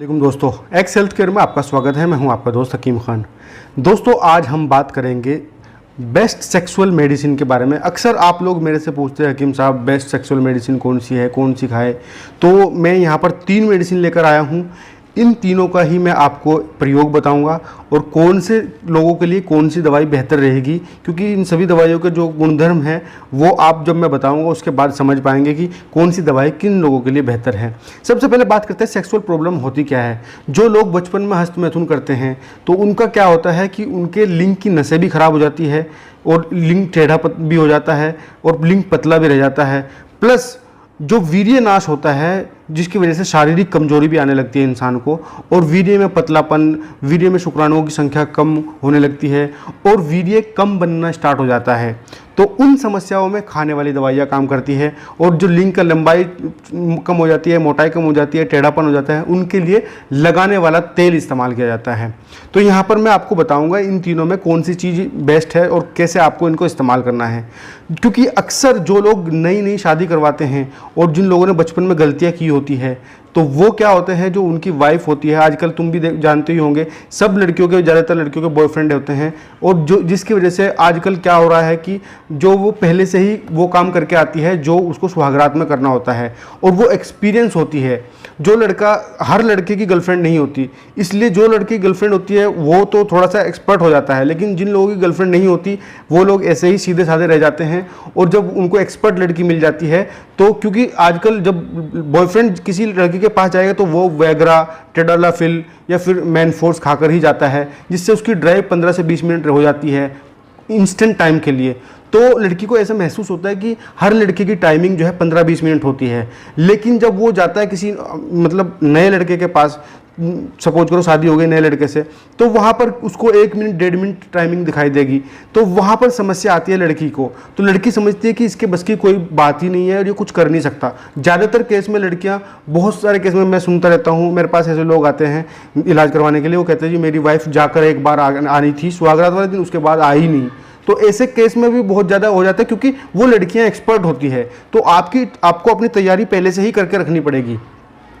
वालेकुम दोस्तों, x health care में आपका स्वागत है। मैं हूं आपका दोस्त हकीम खान। दोस्तों, आज हम बात करेंगे बेस्ट सेक्सुअल मेडिसिन के बारे में। अक्सर आप लोग मेरे से पूछते हैं हकीम साहब बेस्ट सेक्सुअल मेडिसिन कौन सी है, कौन सी खाए। तो मैं यहाँ पर 3 मेडिसिन लेकर आया हूँ। इन तीनों का ही मैं आपको प्रयोग बताऊंगा और कौन से लोगों के लिए कौन सी दवाई बेहतर रहेगी, क्योंकि इन सभी दवाइयों के जो गुणधर्म हैं वो आप जब मैं बताऊंगा उसके बाद समझ पाएंगे कि कौन सी दवाई किन लोगों के लिए बेहतर है। सबसे पहले बात करते हैं सेक्सुअल प्रॉब्लम होती क्या है। जो लोग बचपन में हस्तमैथुन करते हैं तो उनका क्या होता है कि उनके लिंग की नसें भी खराब हो जाती है और लिंग टेढ़ा भी हो जाता है और लिंग पतला भी रह जाता है। प्लस जो वीर्य नाश होता है जिसकी वजह से शारीरिक कमजोरी भी आने लगती है इंसान को, और वीर्य में पतलापन, वीर्य में शुक्राणुओं की संख्या कम होने लगती है और वीर्य कम बनना स्टार्ट हो जाता है। तो उन समस्याओं में खाने वाली दवाइयाँ काम करती है। और जो लिंग का लंबाई कम हो जाती है, मोटाई कम हो जाती है, टेढ़ापन हो जाता है, उनके लिए लगाने वाला तेल इस्तेमाल किया जाता है। तो यहाँ पर मैं आपको बताऊँगा इन तीनों में कौन सी चीज़ बेस्ट है और कैसे आपको इनको इस्तेमाल करना है। क्योंकि अक्सर जो लोग नई नई शादी करवाते हैं और जिन लोगों ने बचपन में गलतियाँ की होती है, तो वो क्या होते हैं, जो उनकी वाइफ होती है, आजकल तुम भी जानते ही होंगे, सब लड़कियों के, ज़्यादातर लड़कियों के बॉयफ्रेंड होते हैं। और जो जिसकी वजह से आजकल क्या हो रहा है कि जो वो पहले से ही वो काम करके आती है जो उसको सुहागरात में करना होता है, और वो एक्सपीरियंस होती है। जो लड़का, हर लड़के की गर्लफ्रेंड नहीं होती, इसलिए जो लड़की गर्लफ्रेंड होती है वो तो थोड़ा सा एक्सपर्ट हो जाता है, लेकिन जिन लोगों की गर्लफ्रेंड नहीं होती वो लोग ऐसे ही सीधे साधे रह जाते हैं। और जब उनको एक्सपर्ट लड़की मिल जाती है तो, क्योंकि आजकल जब बॉयफ्रेंड किसी लड़की के पास जाएगा तो वो वैग्रा, टेडालाफिल या फिर मैन फोर्स खाकर ही जाता है, जिससे उसकी ड्राइव 15 से 20 मिनट हो जाती है इंस्टेंट टाइम के लिए। तो लड़की को ऐसा महसूस होता है कि हर लड़के की टाइमिंग जो है 15-20 मिनट होती है। लेकिन जब वो जाता है किसी मतलब नए लड़के के पास, सपोज करो शादी हो गई नए लड़के से, तो वहाँ पर उसको 1 मिनट 1.5 मिनट टाइमिंग दिखाई देगी। तो वहाँ पर समस्या आती है लड़की को। तो लड़की समझती है कि इसके बस की कोई बात ही नहीं है और ये कुछ कर नहीं सकता। ज़्यादातर केस में लड़कियाँ, बहुत सारे केस में मैं सुनता रहता हूँ, मेरे पास ऐसे लोग आते हैं इलाज करवाने के लिए, वो कहते हैं जी मेरी वाइफ जाकर एक बार आनी थी सुहागरात वाले दिन, उसके बाद आई नहीं। तो ऐसे केस में भी बहुत ज़्यादा हो जाता है, क्योंकि वो लड़कियां एक्सपर्ट होती है। तो आपको अपनी तैयारी पहले से ही करके रखनी पड़ेगी।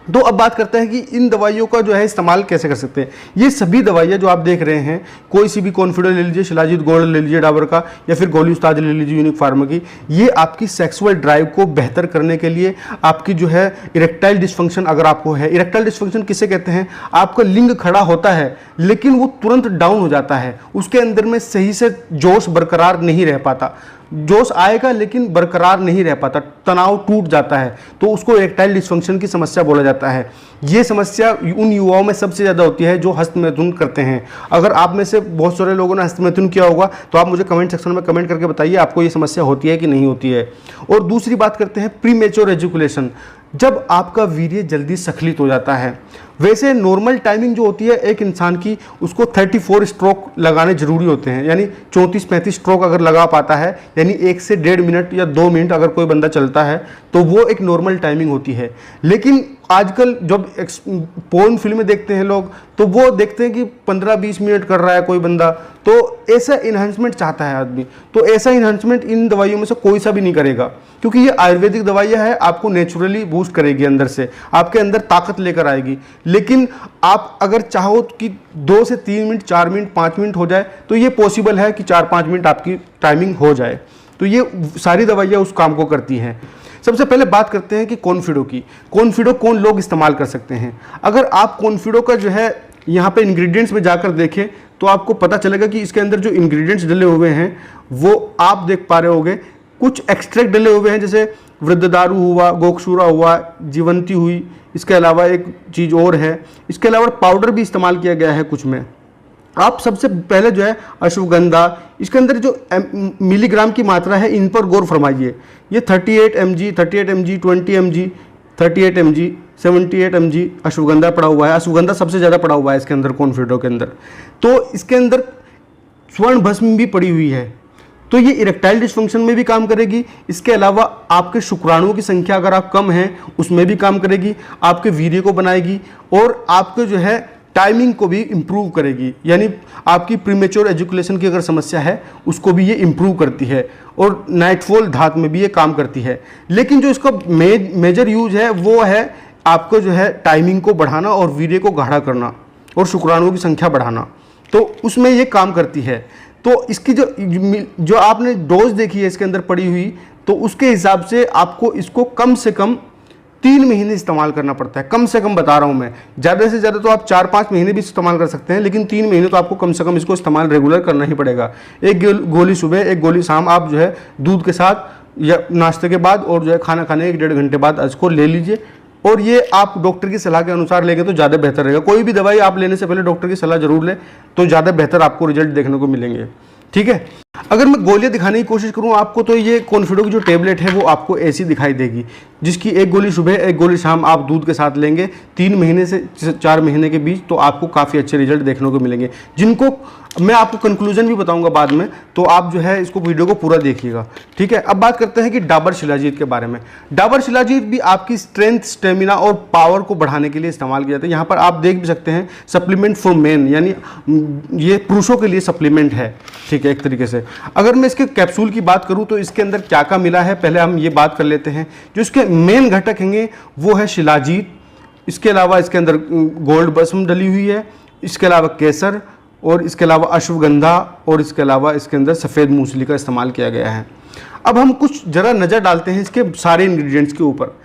तो अब बात करते हैं कि इन दवाइयों का जो है इस्तेमाल कैसे कर सकते हैं। ये सभी दवाइयाँ जो आप देख रहे हैं, कोई सी भी कॉन्फिडो ले लीजिए, शिलाजीत गोल्ड ले लीजिए डाबर का, या फिर गोली उस्ताद ले लीजिए यूनिक फार्मा की, ये आपकी सेक्सुअल ड्राइव को बेहतर करने के लिए, आपकी जो है इरेक्टाइल डिस्फंक्शन अगर आपको है, इरेक्टाइल डिस्फंक्शन किसे कहते हैं, आपका लिंग खड़ा होता है लेकिन वो तुरंत डाउन हो जाता है, उसके अंदर में सही से जोश बरकरार नहीं रह पाता, जोश आएगा लेकिन बरकरार नहीं रह पाता, तनाव टूट जाता है, तो उसको इरेक्टाइल डिस्फंक्शन की समस्या बोला जाता है। ये समस्या उन युवाओं में सबसे ज़्यादा होती है जो हस्तमैथुन करते हैं। अगर आप में से बहुत सारे लोगों ने हस्तमैथुन किया होगा तो आप मुझे कमेंट सेक्शन में कमेंट करके बताइए आपको ये समस्या होती है कि नहीं होती है। और दूसरी बात करते हैं प्रीमेच्योर एजुकुलेशन, जब आपका वीर्य जल्दी स्खलित हो जाता है। वैसे नॉर्मल टाइमिंग जो होती है एक इंसान की, उसको 34 स्ट्रोक लगाने जरूरी होते हैं, यानी 34-35 स्ट्रोक अगर लगा पाता है, यानी 1 से 1.5 मिनट या 2 मिनट अगर कोई बंदा चलता है तो वो एक नॉर्मल टाइमिंग होती है। लेकिन आजकल जब पोर्न फिल्में देखते हैं लोग तो वो देखते हैं कि 15-20 मिनट कर रहा है कोई बंदा, तो ऐसा इन्हांसमेंट चाहता है आदमी। तो ऐसा इन्हांसमेंट इन दवाइयों में से कोई सा भी नहीं करेगा, क्योंकि ये आयुर्वेदिक दवाइयाँ है, आपको नेचुरली बूस्ट करेगी, अंदर से आपके अंदर ताकत लेकर आएगी। लेकिन आप अगर चाहो कि 2 से 3 मिनट, 4 मिनट, 5 मिनट हो जाए तो ये पॉसिबल है कि 4-5 मिनट आपकी टाइमिंग हो जाए। तो ये सारी दवाइयाँ उस काम को करती हैं। सबसे पहले बात करते हैं कि कॉन्फिडो की। कॉन्फिडो कौन लोग इस्तेमाल कर सकते हैं। अगर आप कॉन्फिडो का जो है यहाँ पे इंग्रेडिएंट्स में जाकर देखें तो आपको पता चलेगा कि इसके अंदर जो इंग्रेडिएंट्स डले हुए हैं वो आप देख पा रहे होंगे। कुछ एक्सट्रैक्ट डले हुए हैं, जैसे वृद्धदारू हुआ, गोक्षूरा हुआ, जीवंती हुई, इसके अलावा एक चीज़ और है, इसके अलावा पाउडर भी इस्तेमाल किया गया है कुछ में। आप सबसे पहले जो है अश्वगंधा, इसके अंदर जो मिलीग्राम की मात्रा है इन पर गौर फरमाइए। ये 38 mg, 20 mg, 38 mg, 78 mg ashwagandha पड़ा हुआ है। अश्वगंधा सबसे ज़्यादा पड़ा हुआ है इसके अंदर, कॉन्फिडो के अंदर। तो इसके अंदर स्वर्ण भस्म भी पड़ी हुई है, तो ये इरेक्टाइल डिस्फंक्शन में भी काम करेगी। इसके अलावा आपके शुक्राणुओं की संख्या अगर आप कम हैं उसमें भी काम करेगी, आपके वीर्य को बनाएगी और आपके जो है टाइमिंग को भी इम्प्रूव करेगी। यानी आपकी प्रीमेच्योर एजुकुलेशन की अगर समस्या है उसको भी ये इम्प्रूव करती है और नाइटफॉल धात में भी ये काम करती है। लेकिन जो इसका मेजर यूज है वो है आपको जो है टाइमिंग को बढ़ाना और वीर्य को गाढ़ा करना और शुक्राणुओं की संख्या बढ़ाना, तो उसमें ये काम करती है। तो इसकी जो आपने डोज देखी है इसके अंदर पड़ी हुई, तो उसके हिसाब से आपको इसको कम से कम 3 महीने इस्तेमाल करना पड़ता है। कम से कम बता रहा हूँ मैं, ज़्यादा से ज़्यादा तो आप 4-5 महीने भी इस्तेमाल कर सकते हैं, लेकिन 3 महीने तो आपको कम से कम इसको इस्तेमाल रेगुलर करना ही पड़ेगा। एक गोली सुबह, एक गोली शाम, आप जो है दूध के साथ या नाश्ते के बाद और जो है खाना खाने 1-1.5 घंटे बाद इसको ले लीजिए। और ये आप डॉक्टर की सलाह के अनुसार लेंगे तो ज़्यादा बेहतर रहेगा। कोई भी दवाई आप लेने से पहले डॉक्टर की सलाह जरूर लें, तो ज़्यादा बेहतर आपको रिजल्ट देखने को मिलेंगे। ठीक है। अगर मैं गोलियां दिखाने की कोशिश करूं आपको, तो ये कॉन्फिडो की जो टेबलेट है वो आपको ऐसी दिखाई देगी, जिसकी एक गोली सुबह, एक गोली शाम आप दूध के साथ लेंगे 3 महीने से 4 महीने के बीच, तो आपको काफ़ी अच्छे रिजल्ट देखने को मिलेंगे, जिनको मैं आपको कंक्लूजन भी बताऊंगा बाद में। तो आप जो है इसको वीडियो को पूरा देखिएगा। ठीक है। अब बात करते हैं कि डाबर शिलाजीत के बारे में। डाबर शिलाजीत भी आपकी स्ट्रेंथ, स्टेमिना और पावर को बढ़ाने के लिए इस्तेमाल किया जाता है। यहाँ पर आप देख भी सकते हैं सप्लीमेंट फॉर मेन, यानी ये पुरुषों के लिए सप्लीमेंट है। ठीक है, एक तरीके से। अगर मैं इसके कैप्सूल की बात करूं तो इसके अंदर क्या क्या मिला है, पहले हम ये बात कर लेते हैं। जो इसके मेन घटक हैं वो है शिलाजीत, इसके अलावा इसके अंदर गोल्ड भस्म डली हुई है, इसके अलावा केसर, और इसके अलावा अश्वगंधा, और इसके अलावा इसके अंदर सफ़ेद मूसली का इस्तेमाल किया गया है। अब हम कुछ ज़रा नज़र डालते हैं इसके सारे इंग्रेडिएंट्स के ऊपर।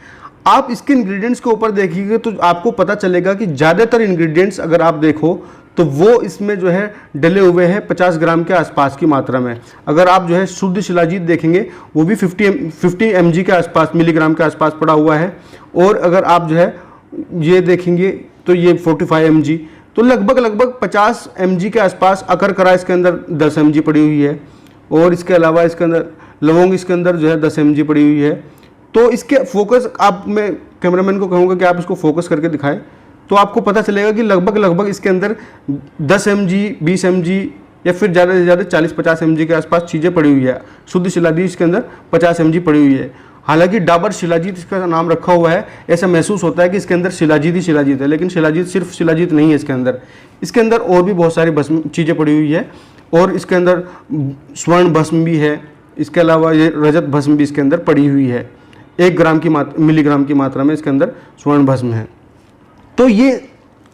आप इसके इंग्रेडिएंट्स के ऊपर देखिएगा तो आपको पता चलेगा कि ज़्यादातर इंग्रेडिएंट्स अगर आप देखो तो वो इसमें जो है डले हुए हैं 50 ग्राम के आसपास की मात्रा में। अगर आप जो है शुद्ध शिलाजीत देखेंगे वो भी 50 mg के आसपास, मिलीग्राम के आसपास पड़ा हुआ है। और अगर आप जो है ये देखेंगे तो ये 45 mg, तो लगभग 50 mg के आसपास। अकरकरा इसके अंदर 10 mg पड़ी हुई है, और इसके अलावा इसके अंदर लवंग इसके अंदर जो है 10 mg पड़ी हुई है। तो इसके फोकस, आप, मैं कैमरामैन को कहूँगा कि आप इसको फोकस करके दिखाएं, तो आपको पता चलेगा कि लगभग इसके अंदर 10 mg, 20 mg या फिर ज़्यादा से ज़्यादा 40-50 mg के आसपास चीज़ें पड़ी हुई है। शुद्ध शिलाजीत इसके अंदर 50 mg पड़ी हुई है। हालांकि डाबर शिलाजीत इसका नाम रखा हुआ है, ऐसा महसूस होता है कि इसके अंदर शिलाजीत ही शिलाजीत है, लेकिन शिलाजीत सिर्फ शिलाजीत नहीं है इसके अंदर। इसके अंदर और भी बहुत सारी भस्म चीज़ें पड़ी हुई है, और इसके अंदर स्वर्ण भस्म भी है। इसके अलावा ये रजत भस्म भी इसके अंदर पड़ी हुई है। 1 मिलीग्राम की मात्रा में इसके अंदर स्वर्ण भस्म है। तो ये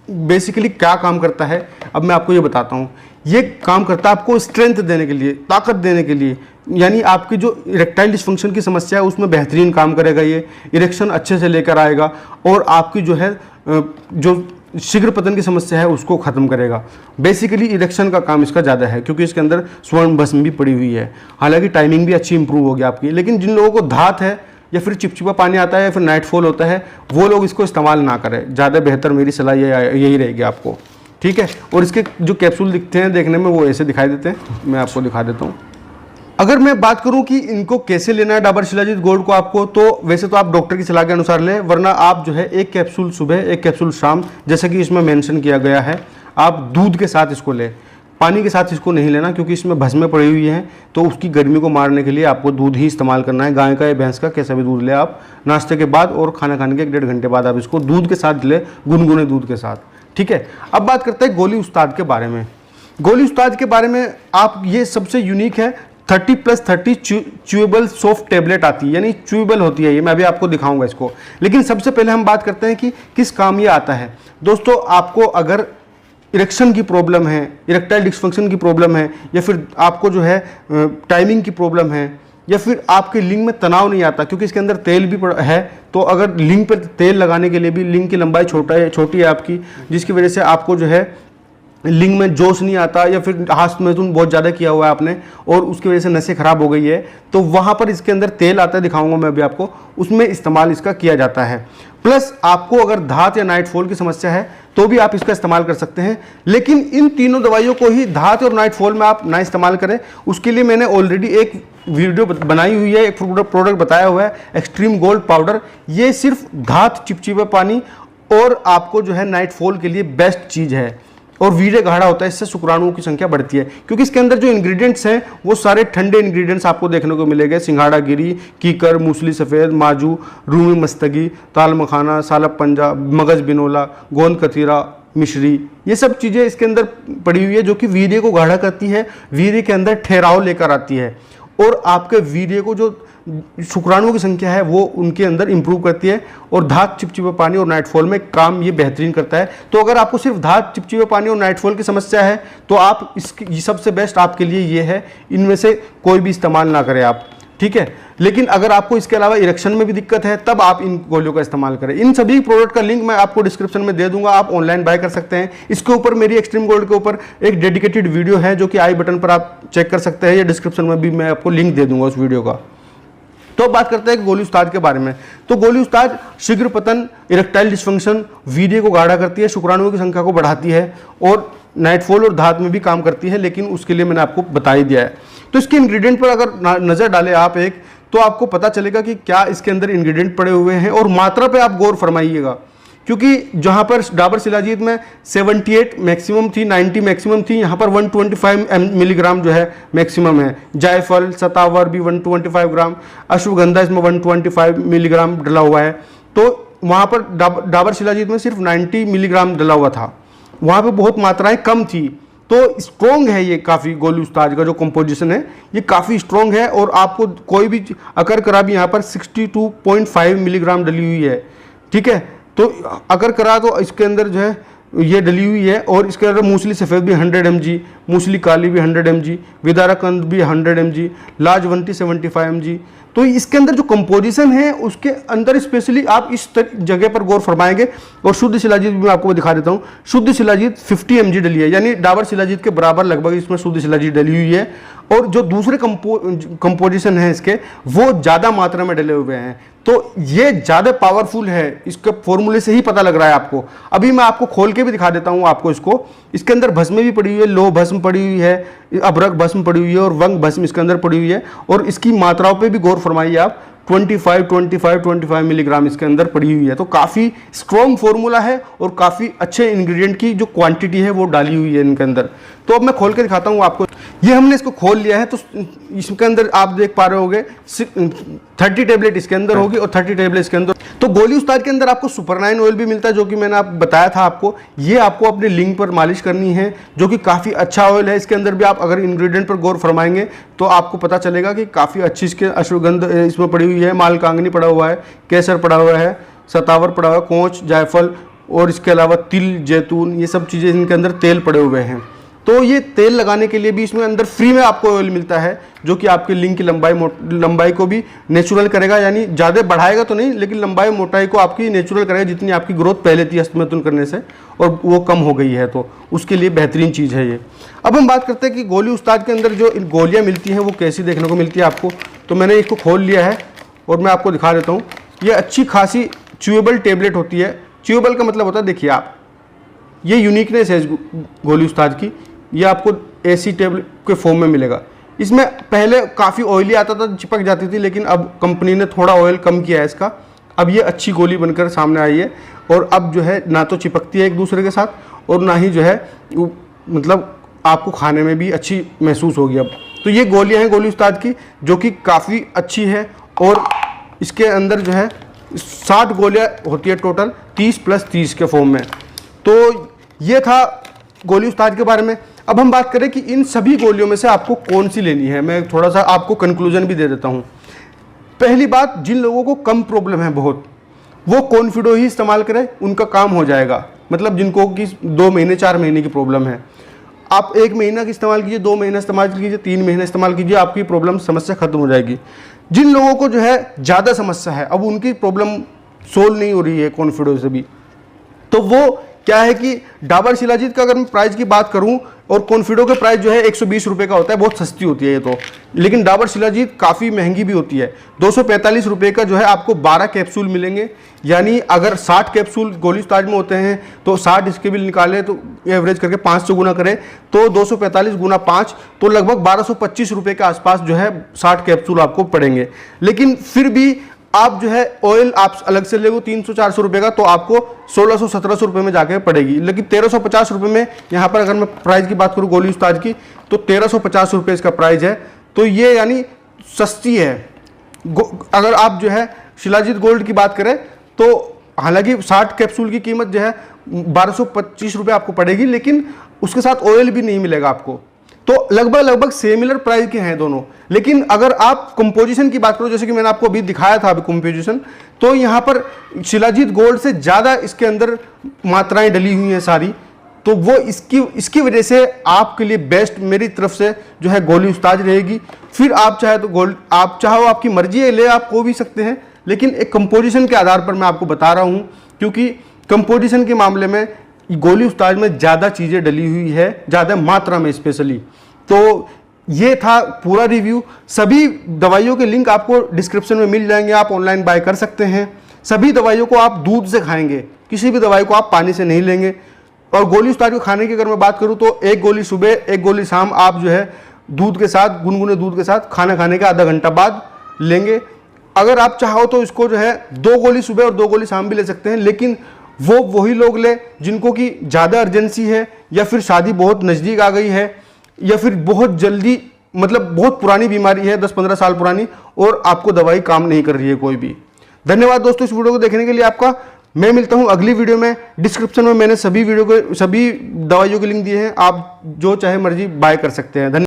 बेसिकली क्या काम करता है, अब मैं आपको ये बताता हूँ। ये काम करता है आपको स्ट्रेंथ देने के लिए, ताकत देने के लिए, यानी आपकी जो इरेक्टाइल डिस्फंक्शन की समस्या है उसमें बेहतरीन काम करेगा। ये इरेक्शन अच्छे से लेकर आएगा, और आपकी जो है जो शीघ्र पतन की समस्या है उसको ख़त्म करेगा। बेसिकली इरेक्शन का काम इसका ज़्यादा है, क्योंकि इसके अंदर स्वर्ण भस्म भी पड़ी हुई है। हालांकि टाइमिंग भी अच्छी इंप्रूव होगी आपकी, लेकिन जिन लोगों को धात है या फिर चिपचिपा पानी आता है या फिर नाइटफॉल होता है, वो लोग इसको इस्तेमाल ना करें, ज़्यादा बेहतर मेरी सलाह यही रहेगी आपको। ठीक है। और इसके जो कैप्सूल दिखते हैं देखने में वो ऐसे दिखाई देते हैं, मैं आपको दिखा देता हूँ। अगर मैं बात करूं कि इनको कैसे लेना है डाबर शिलाजीत गोल्ड को आपको, तो वैसे तो आप डॉक्टर की सलाह के अनुसार लें, वरना आप जो है 1 कैप्सूल सुबह, 1 कैप्सूल शाम, जैसा कि इसमें मेंशन किया गया है, आप दूध के साथ इसको लें। पानी के साथ इसको नहीं लेना, क्योंकि इसमें भस्में पड़ी हुई हैं, तो उसकी गर्मी को मारने के लिए आपको दूध ही इस्तेमाल करना है। गाय का या भैंस का, कैसा भी दूध ले आप, नाश्ते के बाद और खाना खाने के 1-1.5 घंटे बाद आप इसको दूध के साथ लें, गुनगुने दूध के साथ। ठीक है। अब बात करते हैं गोली उस्ताद के बारे में। गोली उस्ताद के बारे में आप, ये सबसे यूनिक है, 30+30 च्यूएबल सॉफ्ट टेबलेट आती है, यानी च्यूएबल होती है ये। मैं अभी आपको दिखाऊंगा इसको, लेकिन सबसे पहले हम बात करते हैं कि किस काम ये आता है। दोस्तों, आपको अगर इरेक्शन की प्रॉब्लम है, इरेक्टाइल डिस्फंक्शन की प्रॉब्लम है, या फिर आपको जो है टाइमिंग की प्रॉब्लम है, या फिर आपके लिंग में तनाव नहीं आता, क्योंकि इसके अंदर तेल भी है, तो अगर लिंग पर तेल लगाने के लिए भी, लिंग की लंबाई छोटी है आपकी, जिसकी वजह से आपको जो है लिंग में जोश नहीं आता, या फिर हाथ मैथुन बहुत ज़्यादा किया हुआ है आपने और उसकी वजह से नसें खराब हो गई है, तो वहाँ पर इसके अंदर तेल आता है, दिखाऊंगा मैं अभी आपको, उसमें इस्तेमाल इसका किया जाता है। प्लस आपको अगर धात या नाइटफॉल की समस्या है तो भी आप इसका इस्तेमाल कर सकते हैं, लेकिन इन तीनों दवाइयों को ही धात और नाइटफॉल में आप ना इस्तेमाल करें। उसके लिए मैंने ऑलरेडी एक वीडियो बनाई हुई है, एक प्रोडक्ट बताया हुआ है, एक्सट्रीम गोल्ड पाउडर। ये सिर्फ धात, चिपचिपा पानी और आपको जो है नाइटफॉल के लिए बेस्ट चीज़ है, और वीर्य गाढ़ा होता है, इससे शुक्राणुओं की संख्या बढ़ती है, क्योंकि इसके अंदर जो इंग्रेडिएंट्स हैं वो सारे ठंडे इंग्रेडिएंट्स आपको देखने को मिलेंगे। सिंघाड़ा गिरी, कीकर, मूसली सफ़ेद, माजू, रूमी मस्तगी, ताल मखाना, सालब पंजा, मगज बिनोला, गोंद कतीरा, मिश्री, ये सब चीज़ें इसके अंदर पड़ी हुई है, जो कि वीर्य को गाढ़ा करती है, वीर्य के अंदर ठहराव लेकर आती है, और आपके वीर्य को जो शुक्राणुओं की संख्या है वो उनके अंदर इंप्रूव करती है, और धात, चिपचिपे पानी और नाइटफॉल में काम ये बेहतरीन करता है। तो अगर आपको सिर्फ धात, चिपचिपे पानी और नाइटफॉल की समस्या है तो आप इसकी सबसे बेस्ट आपके लिए ये है, इनमें से कोई भी इस्तेमाल ना करें आप, ठीक है। लेकिन अगर आपको इसके अलावा इरेक्शन में भी दिक्कत है तब आप इन गोलियों का इस्तेमाल करें। इन सभी प्रोडक्ट का लिंक मैं आपको डिस्क्रिप्शन में दे दूंगा, आप ऑनलाइन बाय कर सकते हैं। इसके ऊपर मेरी एक्सट्रीम गोल्ड के ऊपर एक डेडिकेटेड वीडियो है जो कि आई बटन पर आप चेक कर सकते हैं, या डिस्क्रिप्शन में भी मैं आपको लिंक दे दूंगा उस वीडियो का। तो बात करते हैं गोली उस्ताद के बारे में। तो गोली उस्ताद शीघ्र पतन, इरेक्टाइल डिस्फंक्शन, वीर्य को गाढ़ा करती है, शुक्राणुओं की संख्या को बढ़ाती है, और नाइटफॉल और धात में भी काम करती है, लेकिन उसके लिए मैंने आपको बता ही दिया है। तो इसके इंग्रेडिएंट पर अगर नज़र डालें आप एक, तो आपको पता चलेगा कि क्या इसके अंदर इंग्रेडिएंट पड़े हुए हैं, और मात्रा पे आप गौर फरमाइएगा, क्योंकि जहां पर डाबर शिलाजीत में 78 मैक्सिमम थी, 90 मैक्सिमम थी, यहाँ पर 125 मिलीग्राम जो है मैक्सिमम है। जायफल, सतावर भी 125 ग्राम, अश्वगंधा इसमें 125 मिलीग्राम डला हुआ है। तो वहाँ पर डाबर शिलाजीत में सिर्फ 90 मिलीग्राम डला हुआ था, वहाँ पर बहुत मात्राएँ कम थी। तो स्ट्रॉन्ग है ये काफ़ी, गोली उस्ताद का जो कंपोजिशन है ये काफ़ी स्ट्रॉन्ग है, और आपको कोई भी अकर करा भी यहाँ पर 62.5 मिलीग्राम डली हुई है, ठीक है। तो अगर करा तो इसके अंदर जो है ये डली हुई है, और इसके अंदर मूसली सफ़ेद भी 100 mg, मूसली काली भी 100 mg, विदाराकंद भी 100 mg, लाजवंती 75 mg। तो इसके अंदर जो कंपोजिशन है उसके अंदर स्पेशली आप इस जगह पर गौर फरमाएंगे। और शुद्ध शिलाजीत भी मैं आपको दिखा देता हूँ। शुद्ध शिलाजीत 50 mg डली है, यानी डाबर शिलाजीत के बराबर लगभग इसमें शुद्ध शिलाजीत डली हुई है, और जो दूसरे कंपोजिशन है इसके वो ज़्यादा मात्रा में डले हुए हैं। तो ये ज़्यादा पावरफुल है, इसके फॉर्मूले से ही पता लग रहा है आपको। अभी मैं आपको खोल के भी दिखा देता हूँ आपको इसको। इसके अंदर भस्म भी पड़ी हुई है, लोह भस्म पड़ी हुई है, अभ्रक भस्म पड़ी हुई है, और वंग भस्म इसके अंदर पड़ी हुई है। और इसकी मात्राओं पे भी गौर फरमाइए आप, 25 मिलीग्राम इसके अंदर पड़ी हुई है। तो काफ़ी स्ट्रॉन्ग फॉर्मूला है, और काफ़ी अच्छे इंग्रेडिएंट की जो क्वांटिटी है वो डाली हुई है इनके अंदर। तो अब मैं खोल के दिखाता हूँ आपको। ये हमने इसको खोल लिया है, तो इसके अंदर आप देख पा रहे होंगे 30 टेबलेट इसके अंदर होगी, और 30 टेबलेट इसके अंदर। तो गोली उस्ताद के अंदर आपको सुपर9 ऑयल भी मिलता है, जो कि मैंने आप बताया था आपको। ये आपको अपने लिंक पर मालिश करनी है, जो कि काफ़ी अच्छा ऑयल है। इसके अंदर भी आप अगर इंग्रेडिएंट पर गौर फरमाएंगे तो आपको पता चलेगा कि काफ़ी अच्छी इसके अश्वगंध इसमें पड़ी हुई है, मालकांगनी पड़ा हुआ है, केसर पड़ा हुआ है, सतावर पड़ा हुआ है, कोंच, जायफल, और इसके अलावा तिल, जैतून, ये सब चीज़ें इनके अंदर तेल पड़े हुए हैं। तो ये तेल लगाने के लिए भी इसमें अंदर फ्री में आपको ऑयल मिलता है, जो कि आपके लिंग की लंबाई को भी नेचुरल करेगा, यानी ज़्यादा बढ़ाएगा तो नहीं, लेकिन लंबाई मोटाई को आपकी नेचुरल करेगा, जितनी आपकी ग्रोथ पहले थी हस्तमैथुन करने से, और वो कम हो गई है, तो उसके लिए बेहतरीन चीज़ है ये। अब हम बात करते हैं कि गोली उस्ताद के अंदर जो गोलियाँ मिलती हैं वो कैसी देखने को मिलती है आपको। तो मैंने इसको खोल लिया है और मैं आपको दिखा देता हूँ। ये अच्छी खासी च्यूएबल टेबलेट होती है। च्यूएबल का मतलब होता है, देखिए आप, ये यूनिकनेस है इस गोली उस्ताद की। ये आपको ऐसी टेबलेट के फॉर्म में मिलेगा। इसमें पहले काफ़ी ऑयली आता था, चिपक जाती थी, लेकिन अब कंपनी ने थोड़ा ऑयल कम किया है इसका। अब ये अच्छी गोली बनकर सामने आई है, और अब जो है ना तो चिपकती है एक दूसरे के साथ, और ना ही जो है मतलब आपको खाने में भी अच्छी महसूस होगी अब। तो ये गोलियाँ हैं गोली उस्ताद की, जो कि काफ़ी अच्छी है, और इसके अंदर जो है 60 गोलियाँ होती है टोटल, 30 + 30 के फॉर्म में। तो ये था गोली उस्ताद के बारे में। अब हम बात करें कि इन सभी गोलियों में से आपको कौन सी लेनी है। मैं थोड़ा सा आपको कंक्लूजन भी दे देता हूँ। पहली बात, जिन लोगों को कम प्रॉब्लम है बहुत, वो कॉन्फिडो ही इस्तेमाल करें, उनका काम हो जाएगा। मतलब जिनको कि 2 महीने 4 महीने की प्रॉब्लम है, आप 1 महीना की इस्तेमाल कीजिए, 2 महीना इस्तेमाल कीजिए, 3 महीने इस्तेमाल कीजिए, आपकी प्रॉब्लम समस्या खत्म हो जाएगी। जिन लोगों को जो है ज़्यादा समस्या है, अब उनकी प्रॉब्लम सोल्व नहीं हो रही है कॉन्फिडो से भी, तो वो क्या है कि डाबर शिलाजीत का अगर मैं प्राइस की बात करूं, और कॉन्फिडो के प्राइस जो है 120 रुपये का होता है, बहुत सस्ती होती है ये तो। लेकिन डाबर शिलाजीत काफ़ी महंगी भी होती है। 245 रुपये का जो है आपको 12 कैप्सूल मिलेंगे। यानी अगर 60 कैप्सूल गोली उस्ताद में होते हैं तो 60 इसके भी निकाले तो एवरेज करके 5 से गुना करें तो 245 गुना 5, तो लगभग 1225 रुपये के आसपास जो है 60 कैप्सूल आपको पड़ेंगे। लेकिन फिर भी आप जो है ऑयल आप अलग से लेगो 300-400 रुपये का, तो आपको 1600-1700 रुपये में जाके पड़ेगी। लेकिन 1350 रुपये में यहाँ पर अगर मैं प्राइस की बात करूँ गोली उस्ताद की, तो 1350 रुपये इसका प्राइस है। तो ये यानी सस्ती है। अगर आप जो है शिलाजीत गोल्ड की बात करें तो हालांकि 60 कैप्सूल की कीमत जो है 1225 रुपये आपको पड़ेगी, लेकिन उसके साथ ऑयल भी नहीं मिलेगा आपको। तो लगभग सिमिलर प्राइस के हैं दोनों। लेकिन अगर आप कंपोजिशन की बात करो, जैसे कि मैंने आपको अभी दिखाया था अभी कंपोजिशन, तो यहाँ पर शिलाजीत गोल्ड से ज़्यादा इसके अंदर मात्राएं डली हुई हैं सारी, तो वो इसकी वजह से आपके लिए बेस्ट मेरी तरफ से जो है गोली उस्ताद रहेगी। फिर आप चाहे तो गोल्ड, आप चाहो आपकी मर्जी है ले आप को भी सकते हैं, लेकिन एक कंपोजिशन के आधार पर मैं आपको बता रहा हूँ, क्योंकि कंपोजिशन के मामले में गोली उस्ताद में ज़्यादा चीज़ें डली हुई है, ज़्यादा मात्रा में स्पेशली। तो ये था पूरा रिव्यू। सभी दवाइयों के लिंक आपको डिस्क्रिप्शन में मिल जाएंगे, आप ऑनलाइन बाय कर सकते हैं। सभी दवाइयों को आप दूध से खाएंगे, किसी भी दवाई को आप पानी से नहीं लेंगे। और गोली उस्ताद को खाने की अगर मैं बात करूं तो एक गोली सुबह एक गोली शाम आप जो है दूध के साथ, गुनगुने दूध के साथ खाना खाने के आधा घंटा बाद लेंगे। अगर आप चाहो तो इसको जो है 2 गोली सुबह और 2 गोली शाम भी ले सकते हैं, लेकिन वो वही लोग ले जिनको कि ज़्यादा अर्जेंसी है, या फिर शादी बहुत नज़दीक आ गई है, या फिर बहुत जल्दी मतलब बहुत पुरानी बीमारी है 10-15 साल पुरानी और आपको दवाई काम नहीं कर रही है कोई भी। धन्यवाद दोस्तों इस वीडियो को देखने के लिए आपका। मैं मिलता हूं अगली वीडियो में। डिस्क्रिप्शन में मैंने सभी दवाइयों के लिंक दिए हैं, आप जो चाहे मर्जी बाय कर सकते हैं। धन्यवाद।